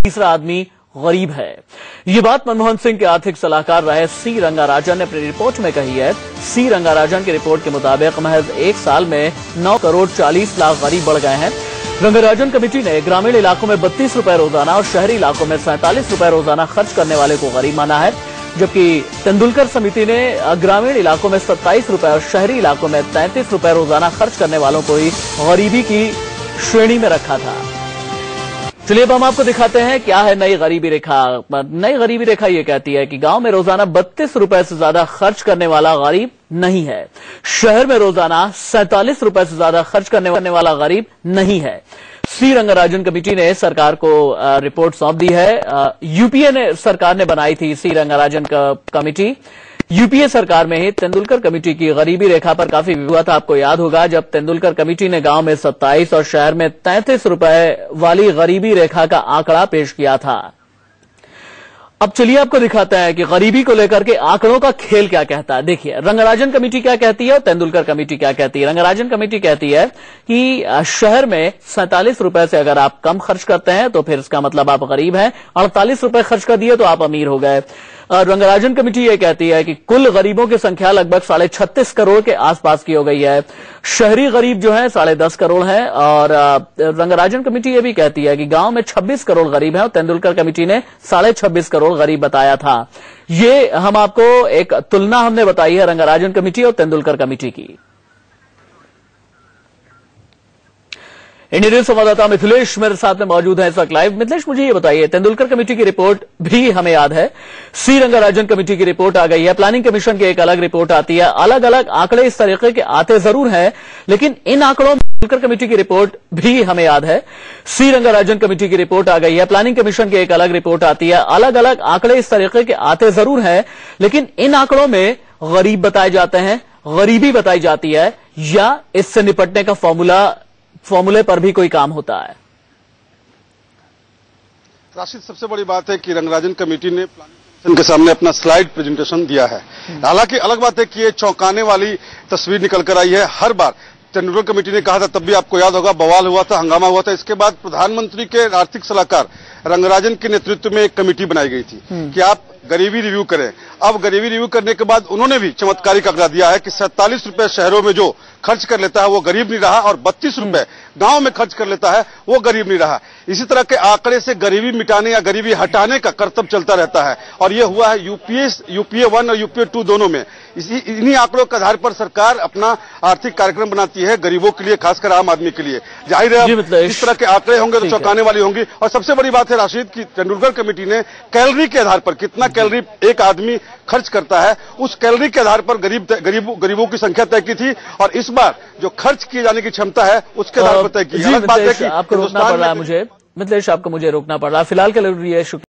तीसरा आदमी गरीब है। ये बात मनमोहन सिंह के आर्थिक सलाहकार रहे सी रंगाराजन ने अपनी रिपोर्ट में कही है। सी रंगाराजन की रिपोर्ट के मुताबिक महज एक साल में 9 करोड़ 40 लाख गरीब बढ़ गए हैं। रंगाराजन कमेटी ने ग्रामीण इलाकों में 32 रुपए रोजाना और शहरी इलाकों में 47 रुपए रोजाना खर्च करने वाले को गरीब माना है, जबकि तेंदुलकर समिति ने ग्रामीण इलाकों में 27 रुपए और शहरी इलाकों में 33 रुपए रोजाना खर्च करने वालों को ही गरीबी की श्रेणी में रखा था। चलिए अब हम आपको दिखाते हैं क्या है नई गरीबी रेखा। नई गरीबी रेखा ये कहती है कि गांव में रोजाना 32 रुपए से ज्यादा खर्च करने वाला गरीब नहीं है। शहर में रोजाना 47 रुपए से ज्यादा खर्च करने वाला गरीब नहीं है। सी रंगाराजन कमेटी ने सरकार को रिपोर्ट सौंप दी है। यूपीए ने सरकार ने बनाई थी सी रंगाराजन कमेटी। यूपीए सरकार में ही तेंदुलकर कमेटी की गरीबी रेखा पर काफी विवाद था। आपको याद होगा जब तेंदुलकर कमेटी ने गांव में 27 और शहर में 33 रुपए वाली गरीबी रेखा का आंकड़ा पेश किया था। अब चलिए आपको दिखाते हैं कि गरीबी को लेकर के आंकड़ों का खेल क्या कहता है। देखिए रंगाराजन कमेटी क्या कहती है और तेंदुलकर कमेटी क्या कहती है। रंगाराजन कमेटी कहती है कि शहर में 47 रुपए से अगर आप कम खर्च करते हैं तो फिर इसका मतलब आप गरीब हैं, 48 रुपए खर्च कर दिए तो आप अमीर हो गए। रंगाराजन कमेटी ये कहती है कि कुल गरीबों की संख्या लगभग 36.5 करोड़ के आसपास की हो गई है। शहरी गरीब जो है 10.5 करोड़ है और रंगाराजन कमेटी ये भी कहती है कि गांव में 26 करोड़ गरीब हैं और तेंदुलकर कमेटी ने 26.5 करोड़ गरीब बताया था। ये हम आपको एक तुलना हमने बताई है रंगाराजन कमेटी और तेंदुलकर कमेटी की। इंडियन न्यूज संवाददाता मिथिलेश मेरे साथ में मौजूद है इस वक्त लाइव। मिथिलेश, मुझे ये बताइए, तेंदुलकर कमेटी की रिपोर्ट भी हमें याद है, सी रंगाराजन कमेटी की रिपोर्ट आ गई है, प्लानिंग कमीशन की एक अलग रिपोर्ट आती है। अलग अलग आंकड़े इस तरीके के आते जरूर हैं, लेकिन इन आंकड़ों में तेंदुलकर कमेटी की रिपोर्ट भी हमें याद है, सी रंगाराजन कमेटी की रिपोर्ट आ गई है, प्लानिंग कमीशन की एक अलग रिपोर्ट आती है। अलग अलग आंकड़े इस तरीके के आते जरूर हैं, लेकिन इन आंकड़ों में गरीब बताए जाते हैं, गरीबी बताई जाती है, या इससे निपटने का फॉर्मूले पर भी कोई काम होता है। राशिद, सबसे बड़ी बात है कि रंगाराजन कमेटी ने प्लानिंग कमीशन के सामने अपना स्लाइड प्रेजेंटेशन दिया है। हालांकि अलग बात है कि ये चौंकाने वाली तस्वीर निकल कर आई है। हर बार तेंदुलकर कमेटी ने कहा था, तब भी आपको याद होगा, बवाल हुआ था, हंगामा हुआ था। इसके बाद प्रधानमंत्री के आर्थिक सलाहकार रंगाराजन के नेतृत्व में एक कमेटी बनाई गई थी कि आप गरीबी रिव्यू करें। अब गरीबी रिव्यू करने के बाद उन्होंने भी चमत्कारिक आंकड़ा दिया है कि 47 रुपए शहरों में जो खर्च कर लेता है वो गरीब नहीं रहा और 32 रुपए गांव में खर्च कर लेता है वो गरीब नहीं रहा। इसी तरह के आंकड़े से गरीबी मिटाने या गरीबी हटाने का करतब चलता रहता है और ये हुआ है यूपीए 1 और यूपीए 2 दोनों में। इन्हीं आंकड़ों के आधार पर सरकार अपना आर्थिक कार्यक्रम बनाती है गरीबों के लिए, खासकर आम आदमी के लिए। जाहिर है इस तरह के आंकड़े होंगे तो चौंकाने वाली होंगी। और सबसे बड़ी बात है राशिद की तेंदुलकर कमेटी ने कैलोरी के आधार पर कितना कैलोरी एक आदमी खर्च करता है उस कैलोरी के आधार पर गरीबों की संख्या तय की थी और इस बार जो खर्च किए जाने की क्षमता है उसके आधार पर तय की। आपको रोकना पड़ रहा है मुझे, मिथिलेश आपको मुझे रोकना पड़ रहा है फिलहाल के लिए। शुक्रिया।